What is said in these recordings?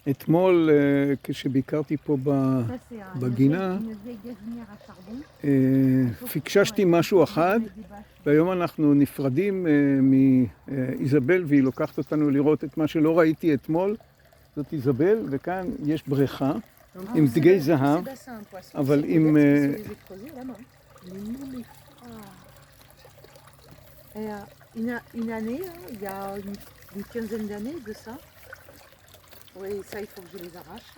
אתמול כשביקרתי פה בגינה, פיקששתי משהו אחד, והיום אנחנו נפרדים מאיזבל, והיא לוקחת אותנו לראות את מה שלא ראיתי אתמול. זאת איזבל, וכאן יש בריכה עם דגי זהב, אבל עם... Une année, il y a une quinzaine d'années de ça. Oui, ça il faut que je les arrache.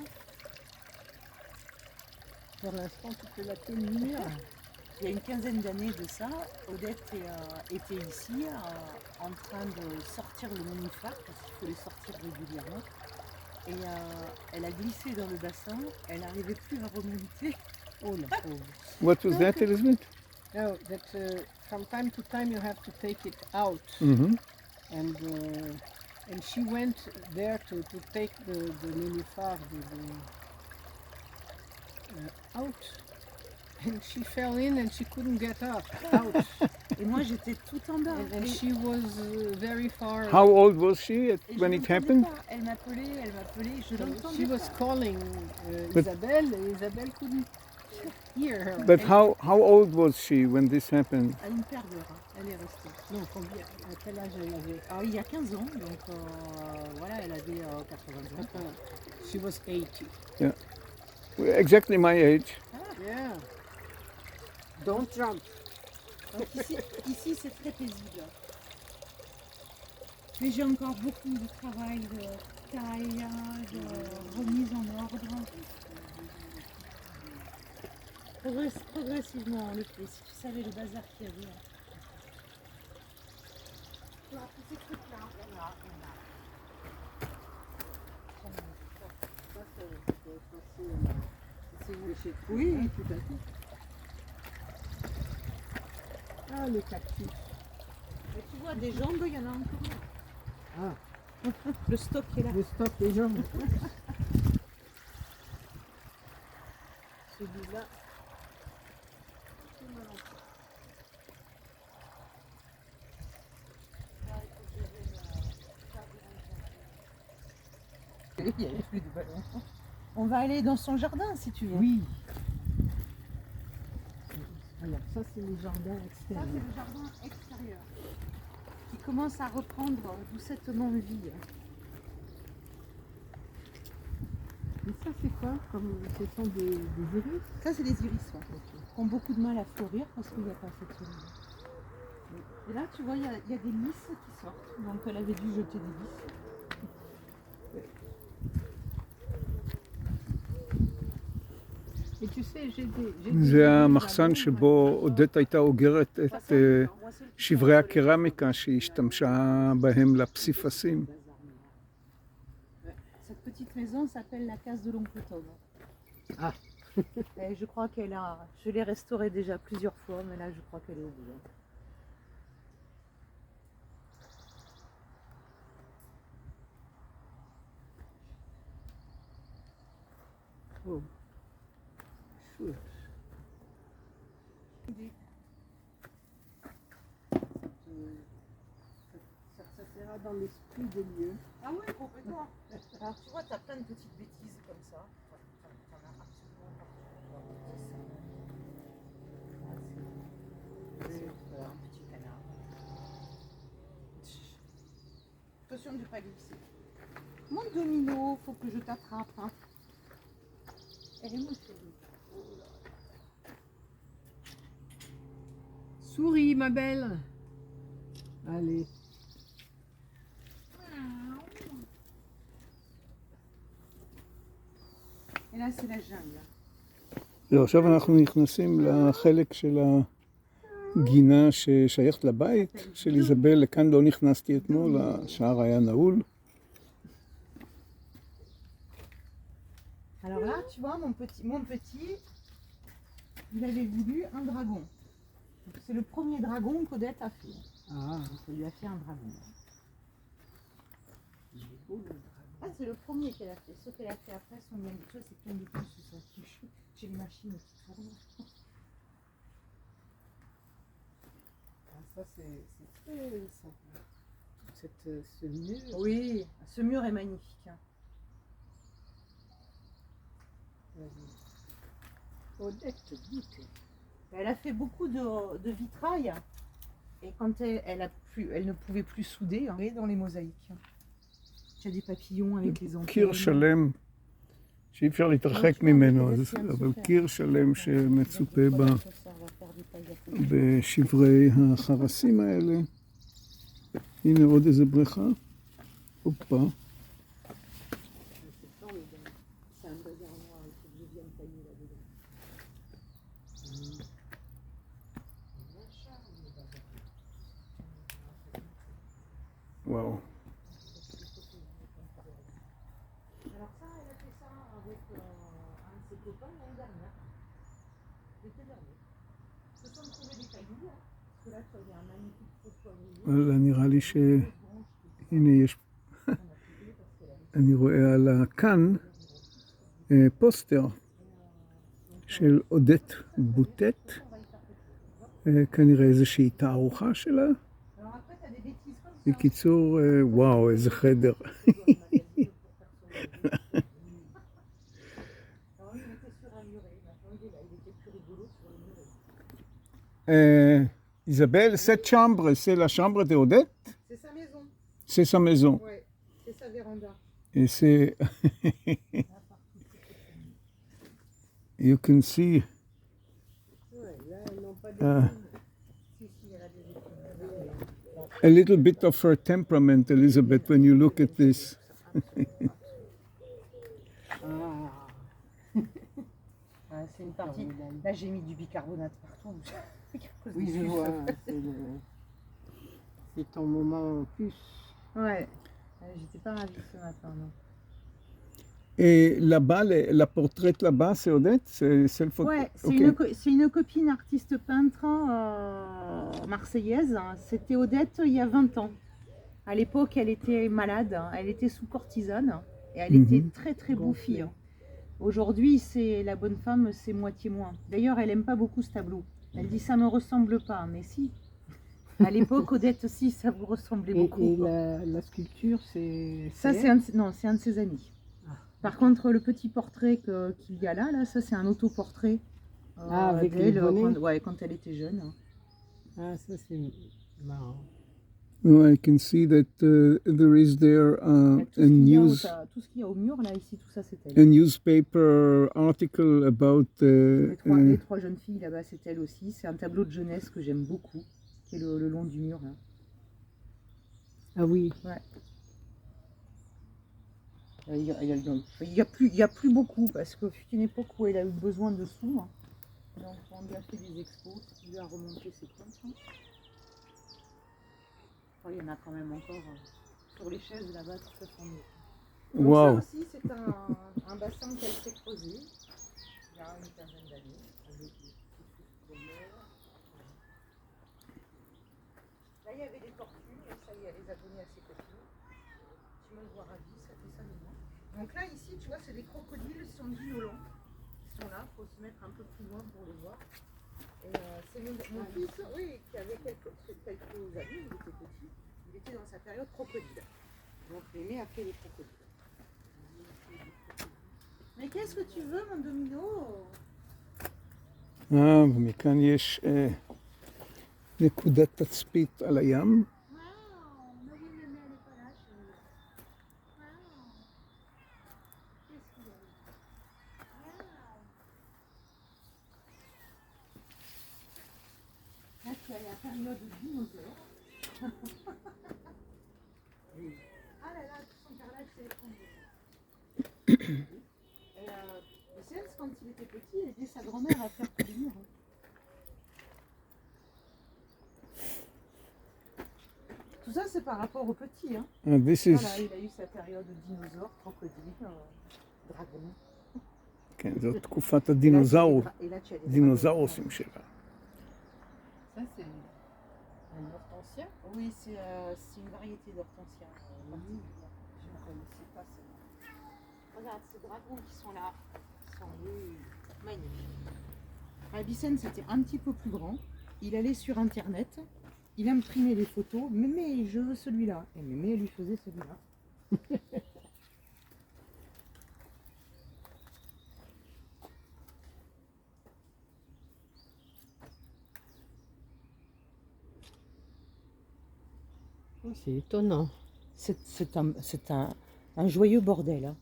Pour l'instant, tu peux la tenir. Il y a une quinzaine d'années de ça, Odette était ici en train de sortir le nénuphar, parce qu'il faut les sortir régulièrement. Et elle a glissé dans le bassin, elle n'arrivait plus à remonter. Oh la pauvre. What was that, Elizabeth? No, that from time to time you have to take it out. Mm-hmm. And she went there to take the nénuphar out. And she fell in and she couldn't get up. Out. Et moi j'étais tout en bas. And she was very far. How old was she when it happened? Elle m'appelait, je l'entendais. She was calling Isabelle, and Isabelle couldn't hear her. But how old was she when this happened? À une paire d'heures, elle est restée. Non, combien, à quel âge elle avait? Alors, il y a 15 ans, donc voilà, elle avait 80 ans. She was 80. Yeah. Exactly my age. Yeah. Don't jump. Donc ici c'est très paisible. Mais j'ai encore beaucoup de travail de taillage, de remise en ordre. Progressivement on le fait. Si tu savais le bazar qu'il y avait. Tu vois, tous ces trucs-là, Oui, tout à fait. Ah, le cactus. mais tu vois, des jambes, il y en a encore. Ah, Le stock qui est là. le stock des jambes. Celui-là. Il n'y avait plus de ballon. On va aller dans son jardin si tu veux. Oui. Alors ça c'est le jardin Ça extérieur. c'est le jardin extérieur qui commence à reprendre doucettement vie. Mais ça c'est quoi? Comme ce sont des iris? Ça c'est des iris qui ont beaucoup de mal à fleurir parce qu'il n'y a pas assez de soleil. Et là tu vois il y a des lys qui sortent, donc elle avait dû jeter des lys. Et tu sais, זה המחסן שבו עודית הייתה אוגרת את שברי הקרמיקה שהשתמשה בהם לפסיפסים. Cette petite maison s'appelle la case de l'oncle Tom. Ah. Et je crois je l'ai restaurée déjà plusieurs fois, mais là je crois qu'elle est au bout. Oh. Chouette. Ça sera dans l'esprit des lieux. Ah oui, complètement. Alors tu vois, tu as plein de petites bêtises comme ça. T'en as absolument pas. C'est un petit canard. Attention de ne pas glisser. Mon domino, faut que je t'attrape. Hein. Elle est mon chérie. Souris, ma belle. Allez. Et là, c'est la jungle. לא, עכשיו אנחנו נכנסים לחלק של הגינה ששייכת לבית של איזבל. לכאן לא נכנסתי אתמול, השער היה נעול. Alors là, tu vois, mon petit, il avait voulu un dragon. C'est le premier dragon qu'Odette a fait. Ah. Donc, elle lui a fait un dragon. Il est beau le dragon. Ah, c'est le premier qu'elle a fait. Ce qu'elle a fait après, son bien de choses, c'est plein de plus sous sa fiche. J'ai les machines qui tournent. Ah, ça c'est très simple. Ce mur. Oui, ce mur est magnifique. Hein. Odette Beauté. Elle a fait beaucoup de vitrail. Et quand elle ne pouvait plus souder, hein, dans les mosaïques. Il y a des papillons avec les antennes. קיר שלם שאי אפשר להתרחק ממנו, אבל קיר שלם שמצופה בשברי החרסים האלה. הנה עוד איזה בריכה. הופה. C'est un réservoir, il faut que je vienne tailler là-dedans. וואו. Alors ça, elle a fait ça avec un de ses copains l'année dernière. L'été dernier. Ils se sont trouvés des cailloux, hein, parce que là, tu as un magnifique fossoyeur. וואלה, נראה לי ש... הנה יש... אני רואה על כאן פוסטר של אודט בוטט, כנראה איזושהי תערוכה שלה. בקיצור, וואו, איזה חדר. Isabelle, cette chambre, c'est la chambre de Odette? C'est sa maison. C'est sa maison. Ouais, c'est sa véranda. Et c'est... You can see... Ouais, là, elles n'ont pas de... Si, elle a des a little bit of her temperament, Elizabeth, when you look at this. C'est une partie. Là, j'ai mis du bicarbonate partout. Oui, je vois. C'est ton moment en plus. Ouais. J'étais pas ravie ce matin, non. Et là-bas, la portrait là-bas, c'est Odette? C'est le photo? Ouais, Okay. c'est une copine artiste peintre marseillaise. C'était Odette il y a 20 ans. À l'époque, elle était malade, elle était sous cortisone et elle était très très bouffie. Aujourd'hui, c'est la bonne femme, c'est moitié moins. D'ailleurs, elle aime pas beaucoup ce tableau. Elle dit ça me ressemble pas, mais si. À l'époque, Odette aussi, ça vous ressemblait beaucoup. Et la sculpture, c'est... Ça, c'est un de ses amis. Par contre, le petit portrait qu'il y a là, ça c'est un autoportrait avec les bonnets. quand elle était jeune. Ah, ça c'est marrant. No, I can see that there is there a news... Tout ce qu'il y a au mur, là, ici, tout ça, c'est elle. A newspaper article about... les trois jeunes filles, là-bas, c'est elle aussi. C'est un tableau de jeunesse que j'aime beaucoup, qui est le long du mur, là. Ah oui. Ouais. Il y a plus beaucoup, parce que fut une époque où elle a eu besoin de sous. Hein. Donc on lui a fait des expos, il lui a remonté ses comptes. Hein. Enfin, il y en a quand même encore sur les chaises là-bas, tout ça s'en est. Donc Wow. ça aussi, c'est un bassin qu'elle s'est creusé il y a une quinzaine d'années, avec des petits fruits de mer. Là, il y avait des tortues, et ça y est, elle les a données à ses copines. Tu me vois ravie, ça fait ça de moi. Donc là, ici, tu vois, c'est des crocodiles, ils sont violents. Ils sont là, il faut se mettre un peu plus loin pour les voir. Et c'est mon fils, oui, qui avait quelques amis, il était petit. Il était dans sa période crocodile. Donc Mémé a fait les crocodiles. Mais qu'est-ce que tu veux, mon Domino? ומכאן יש נקודת תצפית על הים. Là, tu as la période dinosaure. Ah là là, son carrelage s'est effondré. Quand il était petit, il aidait sa grand-mère à faire tous les murs. Tout ça, c'est par rapport au petit. Hein. This is... Voilà, il a eu sa période dinosaure, crocodile, dragon. כן, זאת תקופת הדינוזאורוסים שלה. Ça, c'est un hortensia? Oui, c'est une variété d'hortensia. Je ne connaissais pas celle-là. Regarde, ces dragons qui sont là. Ils sont magnifiques. Avicenne, c'était un petit peu plus grand. Il allait sur Internet. Il imprimait des photos. Mémé, je veux celui-là. Et Mémé, elle lui faisait celui-là. Oh, c'est étonnant. C'est un joyeux bordel. Hein.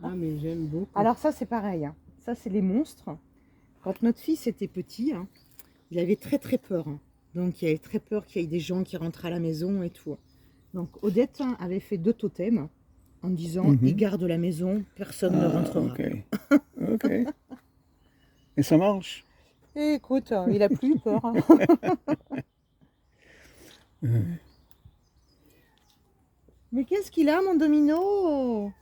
Ah, mais j'aime beaucoup. Alors ça, c'est pareil. Hein. Ça, c'est les monstres. Quand notre fils était petit, hein, il avait très très peur. Hein. Donc, il avait très peur qu'il y ait des gens qui rentrent à la maison et tout. Donc, Odette hein, avait fait 2 totems en disant « Il garde la maison, personne ne rentrera. » Ok. Ok. Et ça marche. Et écoute, il a plus eu peur. Hein. Mais qu'est-ce qu'il a, mon domino?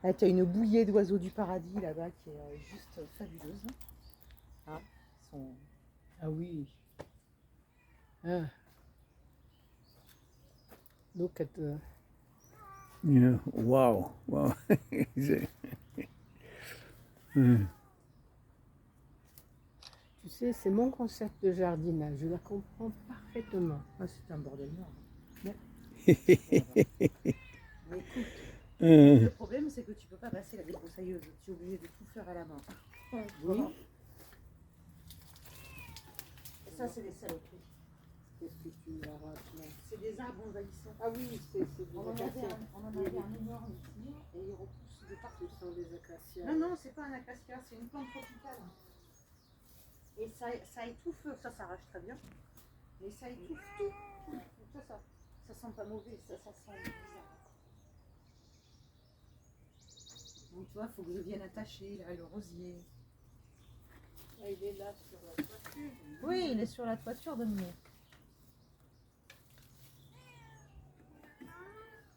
Ah, t'as une bouillée d'oiseaux du paradis là-bas qui est juste fabuleuse. Ah, Ah oui. Ah. Look at the... Yeah. Wow. Wow. C'est- Tu sais, c'est mon concept de jardinage. Je la comprends parfaitement. Ah, c'est un bordel noir. Mais écoute, le problème c'est que tu peux pas passer la débroussailleuse. Tu es obligé de tout faire à la main. Oui. Et ça, c'est des saloperies. Qu'est-ce que tu as raté? C'est des arbres envahissants. Ah oui, c'est des On en avait acacias. un énorme ici et il repousse de partout. Ce sont des acacias. Non, non, c'est pas un acacia, c'est une plante tropicale. Et ça étouffe, ça s'arrache très bien. Mais ça étouffe tout. Ça sent pas mauvais, ça sent bizarre. Donc tu vois, il faut que je vienne attacher là, le rosier. Ah, il est là sur la toiture. Oui, il est sur la toiture de Mimi.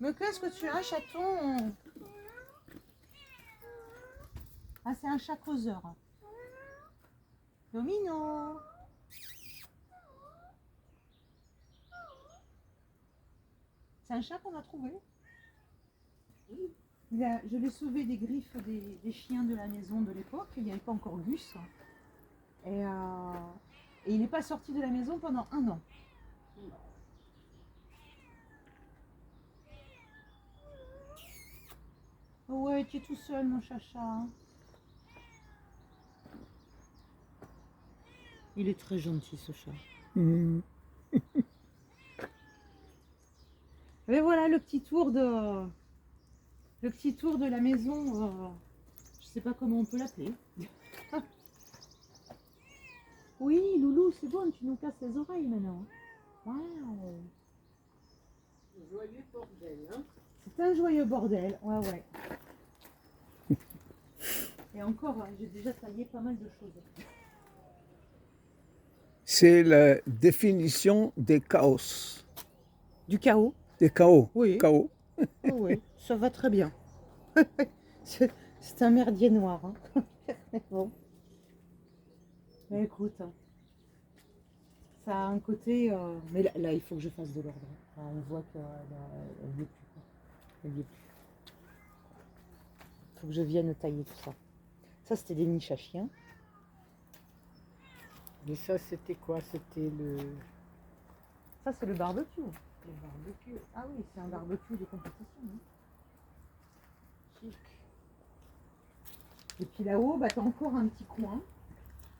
Mais qu'est-ce que tu as, chaton? Ah, c'est un chat causeur. Domino. C'est un chat qu'on a trouvé. Je l'ai sauvé des griffes des chiens de la maison de l'époque. Il n'y avait pas encore Gus. Et il n'est pas sorti de la maison pendant 1 an. Ouais, tu es tout seul, mon chacha. Il est très gentil, ce chat. Mhm. Et voilà le petit tour de la maison. Je sais pas comment on peut l'appeler. Oui, Loulou, c'est bon, tu nous casses les oreilles maintenant. Waouh. Joyeux bordel, hein? C'est un joyeux bordel. Ouais, ouais. Et encore, j'ai déjà taillé pas mal de choses. C'est la définition des chaos. Du chaos? Des chaos. Oui. Chaos. Oh, oui, ça va très bien. C'est un merdier noir. Hein. Bon. Mais écoute, hein, ça a un côté. Mais là, il faut que je fasse de l'ordre. Enfin, on voit qu'elle n'y est plus. Quoi. Elle n'y est plus. Il faut que je vienne tailler tout ça. Ça, c'était des niches à chiens. Et ça, c'était quoi? C'était le... Ça, c'est le barbecue. le barbecue. Ah oui, c'est un barbecue de compétition. Hein. Chic. Et puis là-haut, bah, tu as encore un petit coin.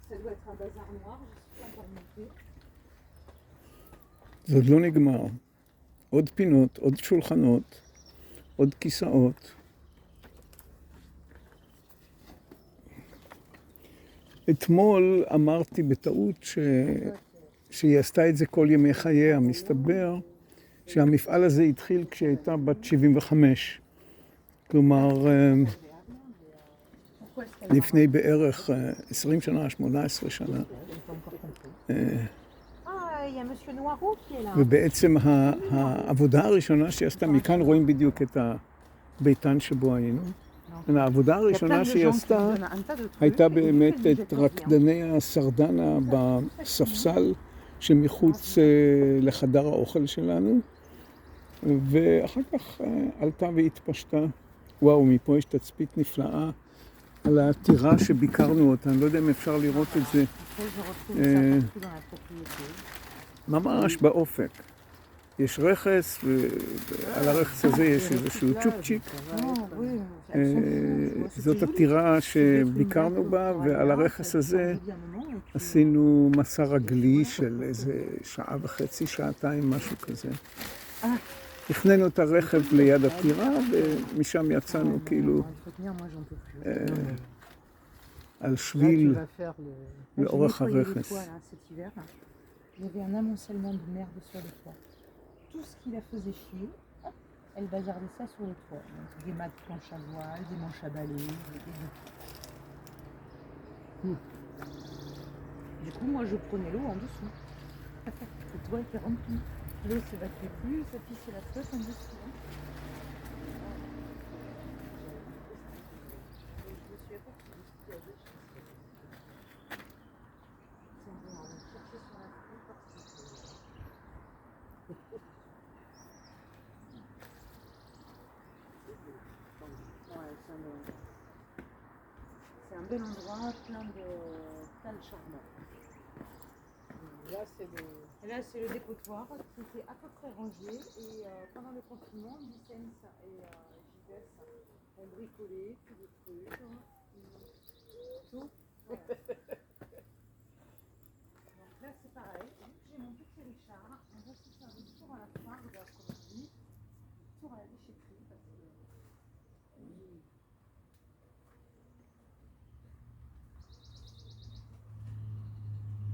Ça doit être un bazar noir. Je suis pas encore montée. זה עוד לא נגמר. עוד פינות, עוד שולחנות, עוד כיסאות. אתמול אמרתי בטעות שהיא עשתה את זה כל ימי חייה. מסתבר שהמפעל הזה התחיל כשהיא הייתה בת 75. כלומר, לפני בערך 20 שנה, 18 שנה. Il y a Monsieur Noireau qui est là. ובעצם העבודה הראשונה שהיא עשתה, מכאן רואים בדיוק את הביתן שבו היינו. העבודה הראשונה שהיא עשתה הייתה באמת את רקדני הסרדנה בספסל שמחוץ לחדר האוכל שלנו, ואחר כך עלתה והתפשטה. וואו, מפה יש תצפית נפלאה על הטירה שביקרנו אותה, אני לא יודע אם אפשר לראות את זה. ממש באופק. יש רכס, ועל הרכס הזה יש איזשהו צ'ופצ'יק. זאת הטירה שביקרנו בה, ועל הרכס הזה עשינו מסע רגלי של איזה שעה וחצי, שעתיים, משהו כזה. הכננו את הרכב ליד הטירה, ומשם יצאנו כאילו על שביל לאורך הרכס. Il y avait un amoncellement de merde sur le toit. Tout ce qui la faisait chier, elle bazardait ça sur le toit. Donc, des mâts de planche à voile, des manches à balai, Du coup, moi, je prenais l'eau en dessous. Le toit était rempli. L'eau s'évacuait plus, ça pissait la flotte en dessous. Je me suis aperçue de ce qu'il y avait. C'est un bel endroit, plein de charbon. Là, c'est le... Et là, c'est le dépotoir qui était à peu près rangé. Et pendant le confinement, Vicence et Gilles ont bricolé tous les trucs. Tout. Voilà. Donc là, c'est pareil. J'ai mon petit Richard. On va se faire un tour à la fin de l'après-midi. Tour à la déchetterie. Parce que...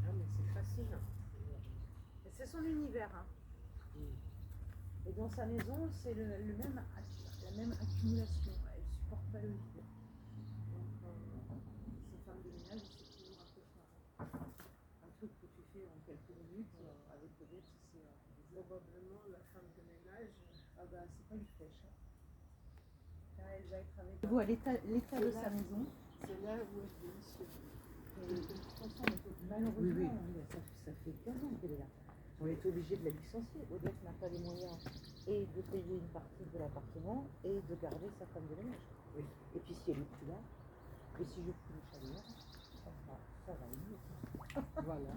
Ah, mais c'est fascinant. C'est son univers. Hein. Et dans sa maison, c'est la même accumulation. Elle ne supporte pas le vide. Donc, ces femmes de ménage, c'est toujours un cauchemar. Un truc que tu fais en quelques minutes, avec peut-être, c'est Probablement la femme de ménage. ah bah, c'est pas une flèche. Hein. Là, elle va être avec vous à l'état de sa maison. C'est là où elle vit. Et de toute façon, malheureusement, ça fait 15 ans qu'elle est là. On est obligé de la licencier. Odette n'a pas les moyens et de payer une partie de l'appartement et de garder sa femme de ménage. Oui. Et puis si elle n'est plus là, et si je prends le chaleur, ça va mieux. Voilà.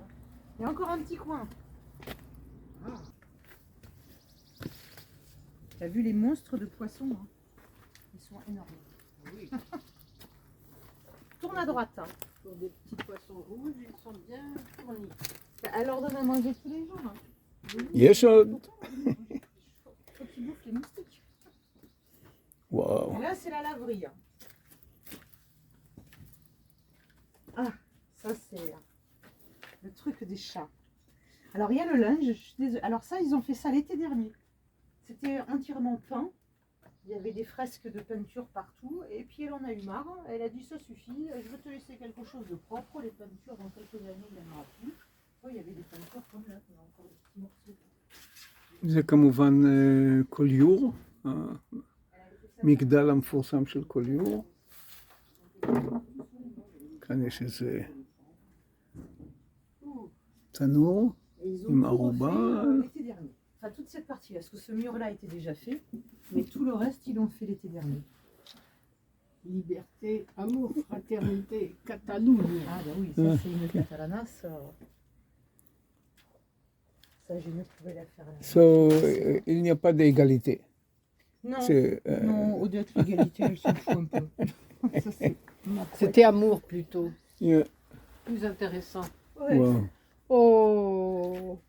Il y a encore un petit coin. Ah. Tu as vu les monstres de poissons hein. Ils sont énormes. Oui. Tourne à droite. Hein. Pour des petits poissons rouges, ils sont bien fournis. Elle leur donne à manger tous les jours. Hein. יש עוד. Faut qu'ils bouffent les moustiques. וואו. Et là, c'est la laverie. Hein. Ah, ça c'est le truc des chats. Alors il y a le linge, je suis désolée. Alors ça, ils ont fait ça l'été dernier. C'était entièrement peint. Il y avait des fresques de peinture partout. Et puis elle en a eu marre. Elle a dit ça suffit, je veux te laisser quelque chose de propre. Les peintures, dans quelques années, il n'y en aura plus. Oh, il y avait des peintures comme là, il y a encore des petits morceaux. זה כמובן קוליור, המגדל המפורסם של קוליור. כאן יש איזה תנור עם ערובה. L'été dernier. Enfin, toute cette partie, parce que ce mur-là était déjà fait, mais tout le reste, ils l'ont fait l'été dernier. Liberté, amour, fraternité, Catalogne. Ah bah oui, ça c'est une catalana, ça je ne pouvais la faire là. So, il n'y a pas d'égalité. Non, C'est, non, Odette, l'égalité, elle s'en fout un peu. Ça, c'est ma couette. C'était amour plutôt. Yeah. Plus intéressant. Ouais. Wow. Oh,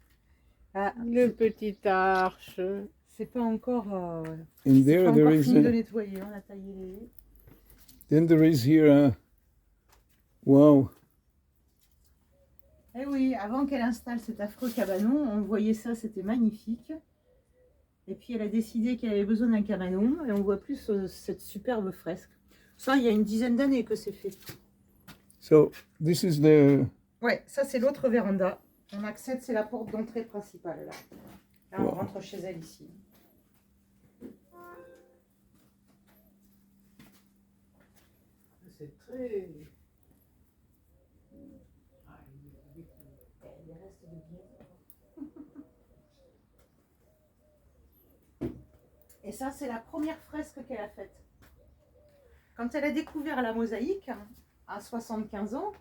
Ah, le petit arche. c'est pas encore, And c'est there, pas there encore is fini de a, nettoyer, on a taillé les... then there is here a, wow. Eh oui, avant qu'elle installe cet affreux cabanon, on voyait ça, c'était magnifique. Et puis elle a décidé qu'elle avait besoin d'un cabanon et on voit plus cette superbe fresque. Ça, il y a une dizaine d'années que c'est fait. So, this is the, Ouais, ça c'est l'autre véranda. On accède, c'est la porte d'entrée principale là. Là, on Wow. rentre chez elle ici. C'est très... Les restes de bien. Et ça, c'est la première fresque qu'elle a faite. Quand elle a découvert la mosaïque, à 75 ans,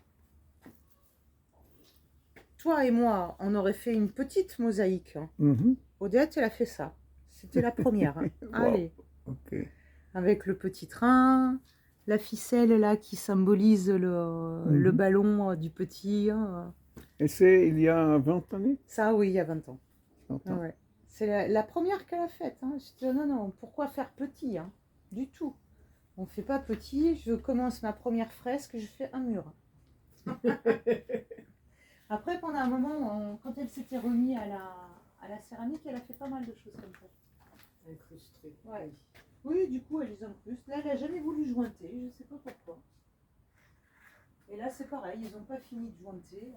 toi et moi, on aurait fait une petite mosaïque. mhm. Odette, elle a fait ça. C'était la première. Wow. Allez, Ok. avec le petit train, la ficelle là qui symbolise le ballon du petit. Et c'est il y a 20 années? Ça, oui, il y a 20 ans. 20 Ah ans. ouais. C'est la première qu'elle a faite. Hein. Je dis, non, non, pourquoi faire petit hein? Du tout. On ne fait pas petit. Je commence ma première fresque, je fais un mur. Après, pendant un moment, quand elle s'était remise à la céramique, elle a fait pas mal de choses comme ça. Incrusté. Ouais. Oui, du coup, elle les incruste. Là, elle n'a jamais voulu jointer, je ne sais pas pourquoi. Et là, c'est pareil, ils n'ont pas fini de jointer.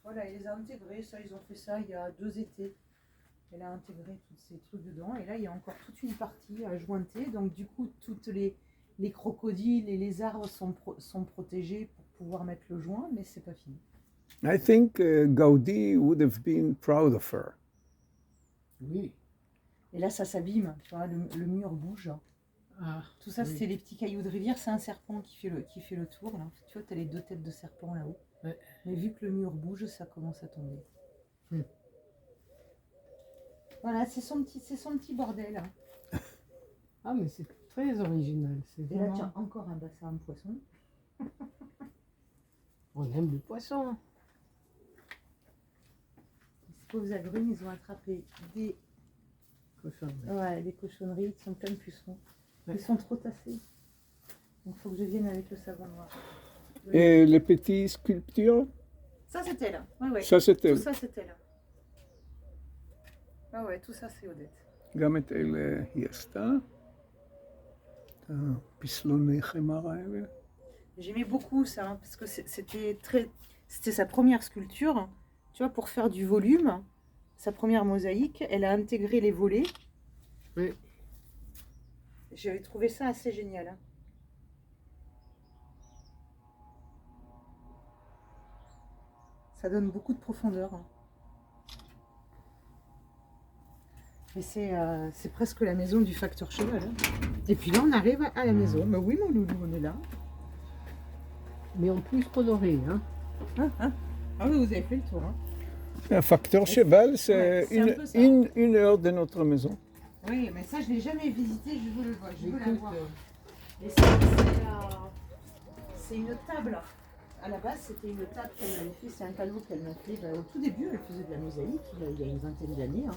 Voilà, elle les a intégrés. Ça, ils ont fait ça il y a 2 étés. Elle a intégré tous ces trucs dedans. Et là, il y a encore toute une partie à jointer. Donc, du coup, toutes les crocodiles et les arbres sont protégés pour pouvoir mettre le joint, mais c'est pas fini. I think Gaudi would have been proud of her. Oui. Et là, ça s'abîme. Tu vois, le mur bouge. Ah, Tout ça, oui. c'est les petits cailloux de rivière. C'est un serpent qui fait le tour. Là. Tu vois, tu as les 2 têtes de serpent là-haut. Ouais. Mais vu que le mur bouge, ça commence à tomber. Hmm. Voilà, c'est son petit bordel. Hein. Ah, mais c'est très original. C'est Et là, vraiment... tiens, encore un bassin à poisson. On aime le poisson. Ces pauvres agrumes, ils ont attrapé des cochonneries qui sont pleines de pucerons. Ouais. Ils sont trop tassés. Donc, il faut que je vienne avec le savon noir. Et les petites sculptures, Ça, c'était là. Ouais, ouais. ça c'était. Tout ça, c'était là. Ah ouais, tout ça, c'est Odette. גם את אלה היא עשתה, את הפסלוני חמר האלה. J'aimais beaucoup ça, hein, parce que c'était sa première sculpture. Tu vois, pour faire du volume, sa première mosaïque, elle a intégré les volets. Oui. J'avais trouvé ça assez génial. Hein. Ça donne beaucoup de profondeur. Hein. Et c'est presque la maison du facteur cheval. Hein. Et puis là, on arrive à la maison. Mais oui, mon loulou, on est là. Mais en plus coloré, hein. Ah oui, vous avez fait le tour. Hein. Un facteur cheval, c'est Ouais, c'est un peu ça. une heure de notre maison. Oui, mais ça, je ne l'ai jamais visité. Je veux le voir. Je veux la Écoute, voir. euh, Et c'est une table. À la base, c'était une table qu'elle m'avait fait. C'est un cadeau qu'elle m'a fait. Au tout début, elle faisait de la mosaïque, il y a une vingtaine d'années. Hein.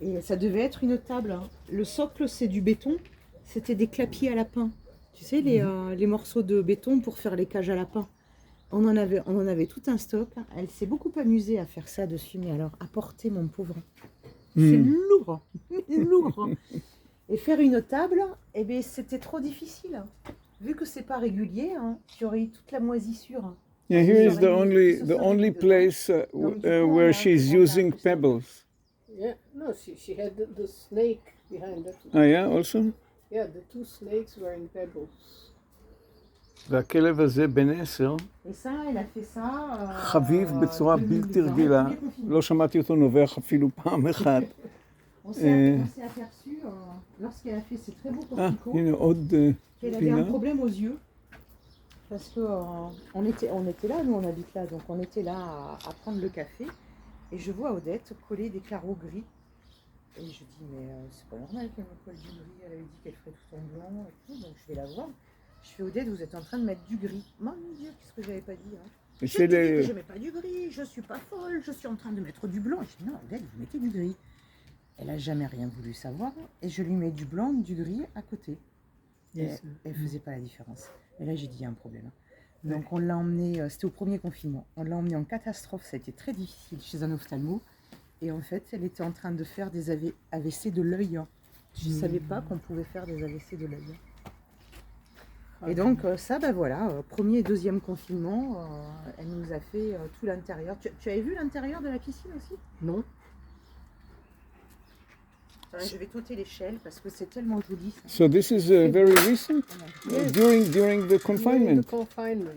Et ça devait être une table. Hein. Le socle, c'est du béton. C'était des clapiers à lapin. Tu sais, les morceaux de béton pour faire les cages à lapin. On en avait tout un stock. Elle s'est beaucoup amusée à faire ça dessus. Mais alors, à porter, mon pauvre. C'est lourd. Lourd. Et faire une table, eh bien, c'était trop difficile. Vu que c'est pas régulier, hein, tu aurais eu toute la moisissure. Hein. Yeah, here is the only place where she's using pebbles. yeah, no, she had the snake behind that. Ah, yeah, also? Yeah, the 2 snakes were in pebbles. והכלב הזה בן 10, Et ça, elle a fait ça. חביב בצורה בלתי רגילה. לא שמעתי אותו נובח אפילו פעם אחת. On s'est aperçu, lorsqu'elle a fait ces très beaux Ah, porticots, הנה עוד qu'elle avait un פינה. problème aux yeux. Parce que on était là, nous on habite là, donc on était là à prendre le café. Et je vois Odette coller des carreaux gris. Et je dis, mais c'est pas normal qu'elle me colle du gris. Elle avait dit qu'elle ferait tout en blanc et tout, donc je vais la voir. Je fais, Odette, vous êtes en train de mettre du gris. Mon Dieu, qu'est-ce que j'avais pas dit. Hein. Et Je c'est te dis que les... je mets pas du gris, je suis pas folle, je suis en train de mettre du blanc. Je dis, non, Odette, vous mettez du gris. Elle a jamais rien voulu savoir. Et je lui mets du blanc, du gris à côté. Et Yes. elle faisait pas la différence. Et là, j'ai dit, il y a un problème. Donc on l'a emmené, c'était au premier confinement, on l'a emmené en catastrophe, ça a été très difficile chez un ophtalmo. Et en fait, elle était en train de faire des AVC de l'œil. Je ne savais pas qu'on pouvait faire des AVC de l'œil. Et donc ça, ben voilà, premier et deuxième confinement, elle nous a fait tout l'intérieur. Tu avais vu l'intérieur de la piscine aussi? Non. Je vais t'ôter l'échelle parce que c'est tellement joli. Ça. So this is very recent, Yes. during the During the confinement. confinement.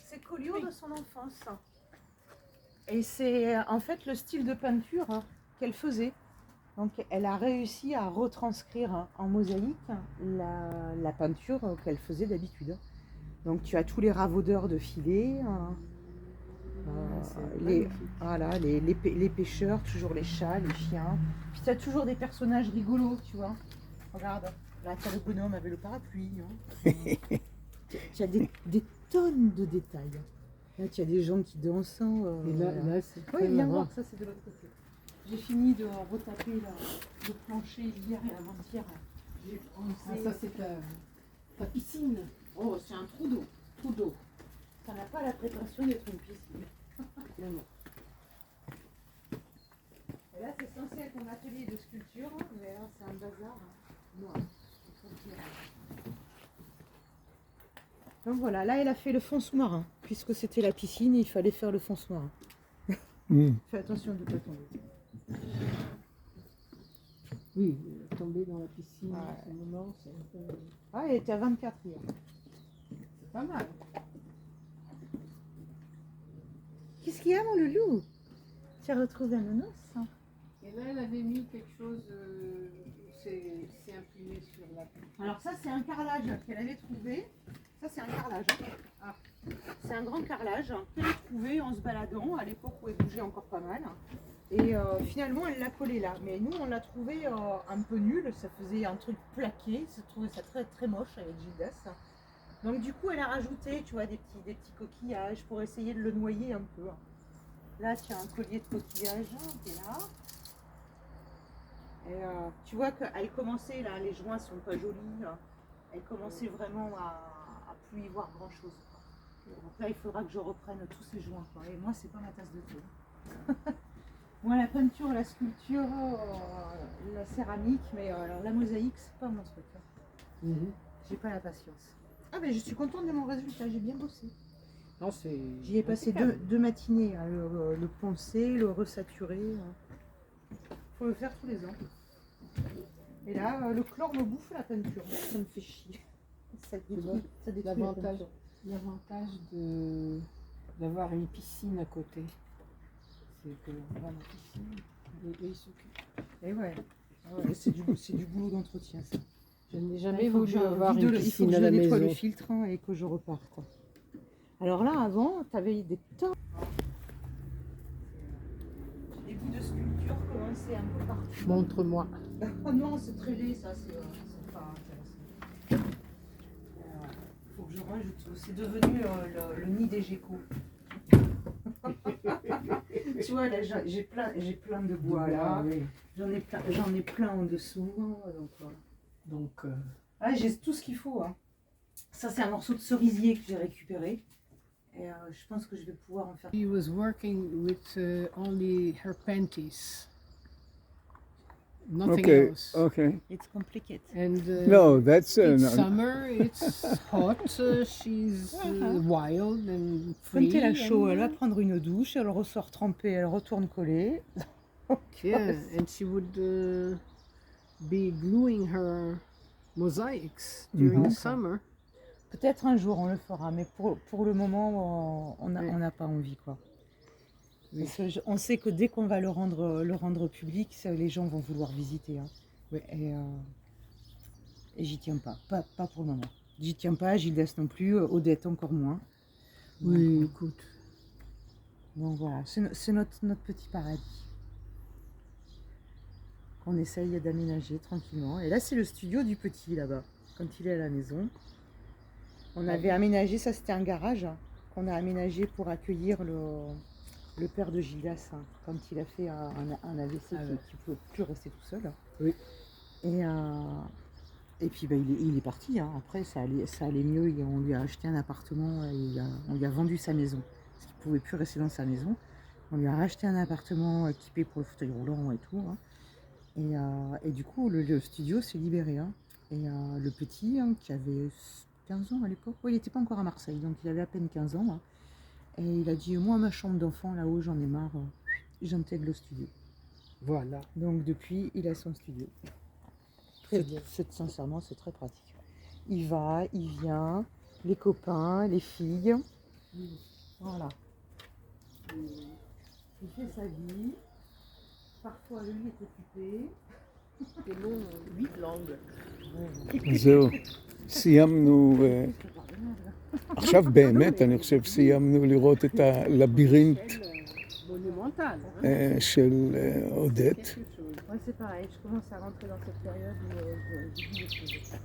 C'est Collio de son enfance. Et c'est en fait le style de peinture qu'elle faisait. Donc elle a réussi à retranscrire en mosaïque la peinture qu'elle faisait d'habitude. Donc tu as tous les ravaudeurs de filets, hein. C'est Les, magnifique. voilà, les pêcheurs, toujours les chats, les chiens. Puis tu as toujours des personnages rigolos, tu vois. Regarde, là tu as le bonhomme avec le parapluie. Hein. Tu as des tonnes de détails. Là tu as des gens qui dansent. Et là c'est Oui, très viens marrant. voir, ça c'est de l'autre côté. J'ai fini de retaper le plancher hier et avant-hier. J'ai Ah, pensé... ça c'est ta piscine. Oh, c'est un trou d'eau. Trou d'eau. Ça n'a pas la prétention d'être une piscine. Finalement. Et là, c'est censé être un atelier de sculpture, mais là, c'est un bazar noir. Donc voilà, là, elle a fait le fond sous-marin. Puisque c'était la piscine, il fallait faire le fond sous-marin. Fais attention de ne pas tomber. Oui, tomber dans la piscine Ouais. à ce moment, c'est un peu... Ah, elle était à 24 hier. C'est pas mal. Qu'est-ce qu'il y a, mon loulou? Tu as retrouvé un nonos, hein? Et là, elle avait mis quelque chose, c'est imprimé sur la... Alors ça, c'est un carrelage qu'elle avait trouvé. Ça, c'est un carrelage. Ah. C'est un grand carrelage qu'elle a trouvé en se baladant à l'époque où elle bougeait encore pas mal. Et finalement, elle l'a collé là. Mais nous, on l'a trouvé un peu nul. Ça faisait un truc plaqué. Je trouvais ça très très moche avec Gildas. Donc du coup, elle a rajouté, tu vois, des petits coquillages pour essayer de le noyer un peu. Là, tu as un collier de coquillages qui est là. Et tu vois qu'elle commençait, là, les joints sont pas jolis. Là. Elle commençait vraiment à plus y voir grand chose. Donc là, il faudra que je reprenne tous ces joints. Quoi. Et moi, c'est pas ma tasse de thé. Moi, la peinture, la sculpture, la céramique, mais alors, la mosaïque, c'est pas mon truc. Hein. J'ai pas la patience. Ah, mais je suis contente de mon résultat, j'ai bien bossé. Non, c'est... J'y ai passé deux matinées, hein, le poncer, le resaturer. Faut le faire tous les ans. Et là, le chlore me bouffe la peinture. Ça me fait chier. Ça détruit la L'avantage, peinture. d'avoir une piscine à côté, c'est que là, la piscine, ils s'occupent. Et ouais. Ah ouais, c'est du boulot d'entretien, ça. Je n'ai Là, jamais il faut que voulu je avoir vide une il faut piscine que à je la nettoie le maison. filtre hein, et que je reparte. Alors là, avant, tu avais des tas. Des bouts de sculpture commençaient un peu partout. Montre-moi. Oh non, c'est très laid, ça, c'est pas intéressant. Faut que je rajoute. C'est devenu le nid des geckos. Tu vois, là, j'ai plein de bois là. Oui. J'en ai plein en dessous. Donc, Ah, j'ai tout ce qu'il faut. Hein. Ça, c'est un morceau de cerisier que j'ai récupéré. Et je pense que je vais pouvoir en faire. she was working with only her panties. Nothing Okay, else. okay. It's complicated. And No, that's it's no. summer, it's hot, she's wild and Quand free. elle a chaud, elle va and, prendre une douche, elle ressort trempée, elle retourne coller. yeah, and she would be gluing her mosaics during the summer. Peut-être un jour on le fera, mais pour le moment, on n'a pas envie. Quoi. Oui. Parce que on sait que dès qu'on va le rendre public, les gens vont vouloir visiter. Hein. Oui. Et j'y tiens pas. Pas pour le moment. J'y tiens pas, Gildas non plus, Odette encore moins. Oui, écoute. Donc voilà, c'est notre petit paradis. Qu'on essaye d'aménager tranquillement. Et là, c'est le studio du petit là-bas, quand il est à la maison. On avait aménagé, ça c'était un garage hein, qu'on a aménagé pour accueillir le père de Gildas hein, quand il a fait un AVC qui ne pouvait plus rester tout seul. Oui. Et puis bah, il est parti. Hein. Après, ça allait mieux. On lui a acheté un appartement. On lui a vendu sa maison. Parce qu'il ne pouvait plus rester dans sa maison. On lui a racheté un appartement équipé pour le fauteuil roulant et tout. Hein. Et du coup, le studio s'est libéré. Hein. Et le petit, hein, qui avait 15 ans à l'époque, il n'était pas encore à Marseille, donc il avait à peine 15 ans. Hein. Et il a dit, moi, ma chambre d'enfant, là-haut, j'en ai marre. J'intègre le studio. Voilà. Donc depuis, il a son studio. Sincèrement, c'est très pratique. Il va, il vient, les copains, les filles. Voilà. Il fait sa vie. Parfois, lui est occupé. C'est long, 8 langues. זהו, סיימנו עכשיו באמת, אני חושב, סיימנו לראות את הלבירינט Monumental. של אודט. Quelque chose. Ouais, c'est pareil, je commence à rentrer dans cette période où j'oublie les choses.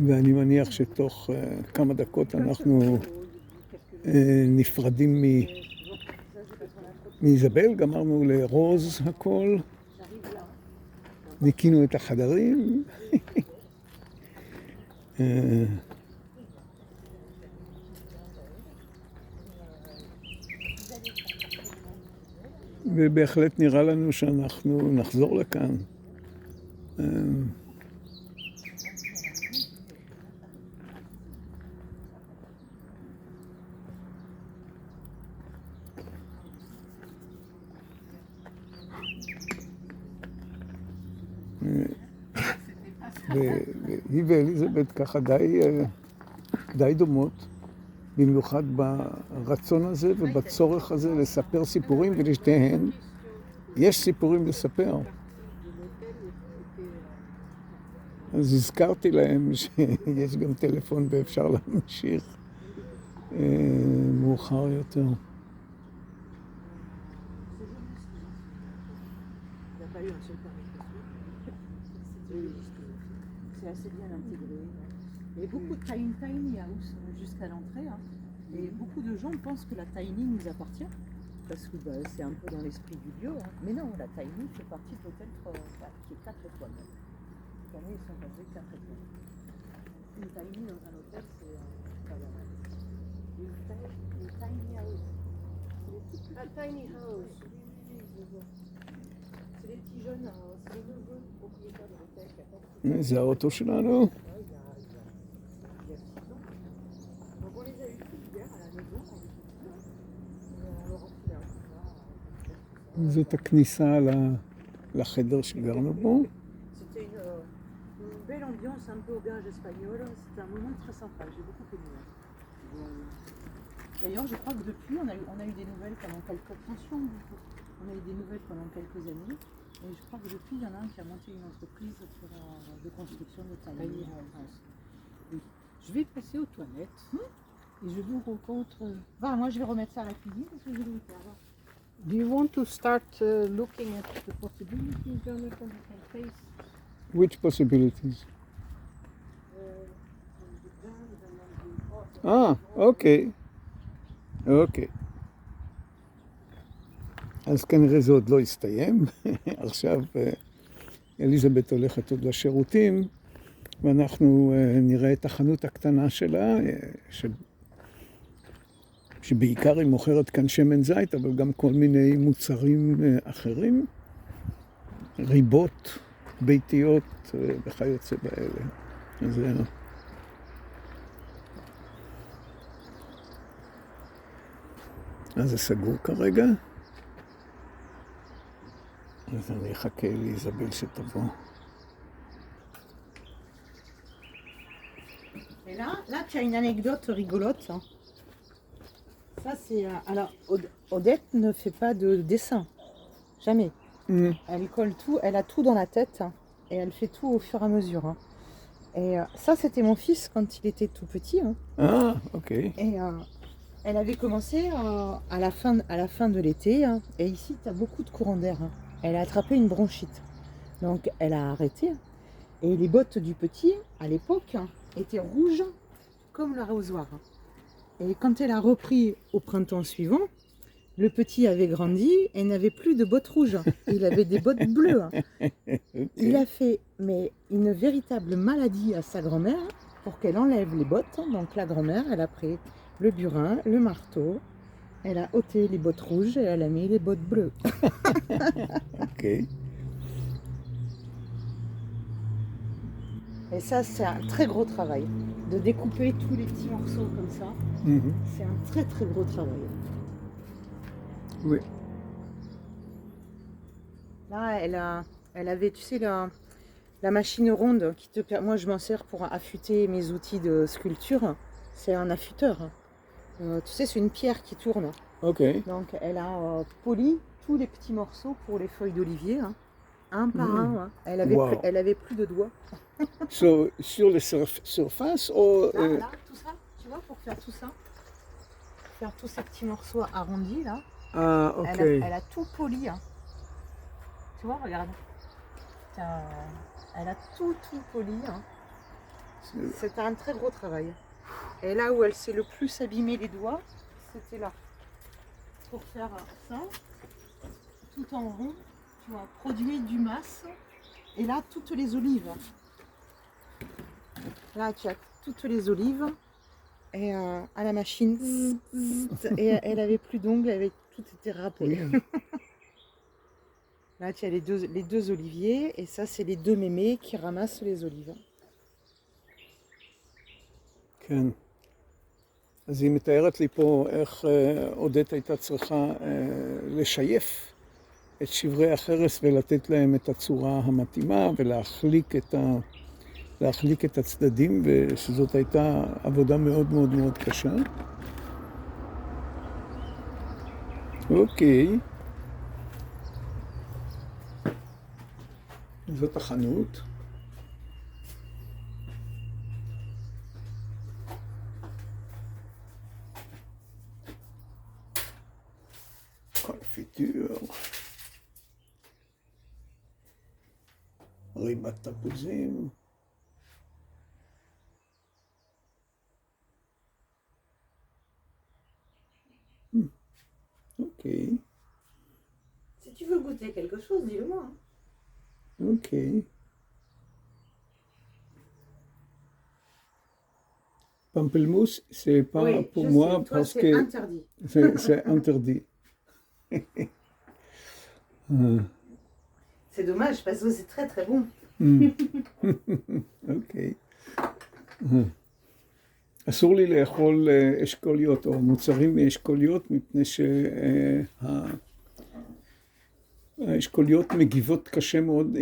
ואני מניח שתוך כמה דקות אנחנו נפרדים מאיזבל, גמרנו לרוז הכל, ניקינו את החדרים. ובהחלט נראה לנו שאנחנו נחזור לכאן. והיא ואליזבת ככה די דומות, במיוחד ברצון הזה ובצורך הזה לספר סיפורים, ולשתיהן יש סיפורים לספר. אז הזכרתי להם שיש גם טלפון ואפשר להמשיך מאוחר יותר. C'est assez bien intégré. Il y a beaucoup de tiny house jusqu'à l'entrée. Hein. Et beaucoup de gens pensent que la tiny nous appartient. Parce que bah, c'est un peu dans l'esprit du lieu. Hein. Mais non, la tiny fait partie de l'hôtel qui est 4 étoiles. Cette année, ils sont passés 4 étoiles. Une tiny dans un hôtel, c'est pas mal. Une tiny house. A tiny house. C'est les petits jeunes, c'est les nouveaux propriétaires de l'hôtel qui attendent. זה האוטו שלנו. Donc on les a eu tous hier à la maison, on les a eu on leur a fait un peu זאת הכניסה לחדר שגרנו בו. C'était une belle ambiance, un peu auberge espagnole. C'était un moment très sympa, j'ai beaucoup aimé. D'ailleurs, je crois que depuis, on a eu des nouvelles pendant quelques attention, on a eu des nouvelles pendant quelques années. Et je crois que depuis, il y en a un qui a monté une entreprise de construction de tiny house. Oui. Je vais passer aux toilettes et je vous rencontre. Bah, moi, je vais remettre ça à la cuisine parce que je vais le faire. Do you want to start looking at the possibilities, Jonathan, we can face? Which possibilities? אוקיי. אוקיי. אז כנראה זה עוד לא הסתיים. עכשיו אליזבת הולכת עוד לשירותים, ואנחנו נראה את החנות הקטנה שלה, שבעיקר היא מוכרת כאן שמן זית, אבל גם כל מיני מוצרים אחרים, ריבות ביתיות וכיוצא באלה. אז זה סגור כרגע. אז אני אחכה לאיזבל שתבוא. Et là, tu as une anecdote rigolote. Ça, c'est... alors, Odette ne fait pas de dessin. Jamais. Elle colle tout, elle a tout dans la tête. Et elle fait tout au fur et à mesure. Et ça, c'était mon fils quand il était tout petit. Ah, ok. Et elle avait commencé à la fin de l'été. Et ici, tu as beaucoup de courant d'air. Elle a attrapé une bronchite. Donc, elle a arrêté. Et les bottes du petit, à l'époque, étaient rouges comme le rasoir. Et quand elle a repris au printemps suivant, le petit avait grandi et n'avait plus de bottes rouges. Il avait des bottes bleues. Okay. Il a fait une véritable maladie à sa grand-mère pour qu'elle enlève les bottes. Donc la grand-mère, elle a pris le burin, le marteau, elle a ôté les bottes rouges et elle a mis les bottes bleues. Ok. Et ça, c'est un très gros travail. De découper tous les petits morceaux comme ça, c'est un très très gros travail. Oui. Là, elle avait, tu sais, la machine ronde qui te permet. Moi, je m'en sers pour affûter mes outils de sculpture. C'est un affûteur. Tu sais, c'est une pierre qui tourne. Ok. Donc, elle a poli tous les petits morceaux pour les feuilles d'olivier, un par un. Wow. Elle avait plus de doigts. So, sur la surface ou... Là, tout ça, tu tu vois, pour faire tout ça. Faire tous ces petits morceaux arrondis là. Ah, אוקיי. Elle a tout poli. Hein. Tu vois, regarde. Tiens, elle a tout poli. Hein. C'était un très gros travail. Et là où elle s'est le plus abîmé les doigts, c'était là. Pour faire ça, tout en rond, tu vois, produit du masse. Et là, toutes les olives. Là, tu as toutes les olives. Et à la machine. Et elle avait plus d'ongles, tout était râpé. Oui. Là, tu as les deux oliviers. Et ça, c'est les deux mémés qui ramassent les olives. כן. אז היא מתארת לי פה איך עודד הייתה צריכה לשייף את שברי החרס ולתת להם את הצורה המתאימה ולהחליק את הצדדים, ושזאת הייתה עבודה מאוד מאוד מאוד קשה. אוקיי. זאת החנות. קונפיטור. ריבת תפוזים. אוקיי. Si tu veux goûter quelque chose, dis-le-moi. אוקיי. Pamplemousse, c'est pas Oui, pour je moi sais, toi, parce c'est que interdit. c'est interdit. C'est dommage parce que c'est très très bon. אוקיי. אסור לי לאכול אשכוליות או מוצרים מאשכוליות מפני שהאשכוליות מגיבות קשה מאוד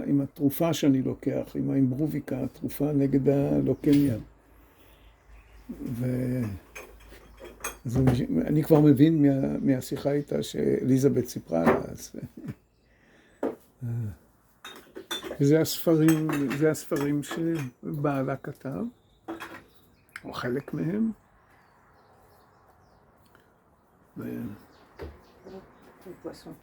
עם התרופה שאני לוקח, עם האימברוביקה, התרופה נגד הלוקמיה. אז אני כבר מבין מהשיחה איתה שאליזבת סיפרה לה, אז... זה הספרים שבעלה כתב, או חלק מהם. Le poisson.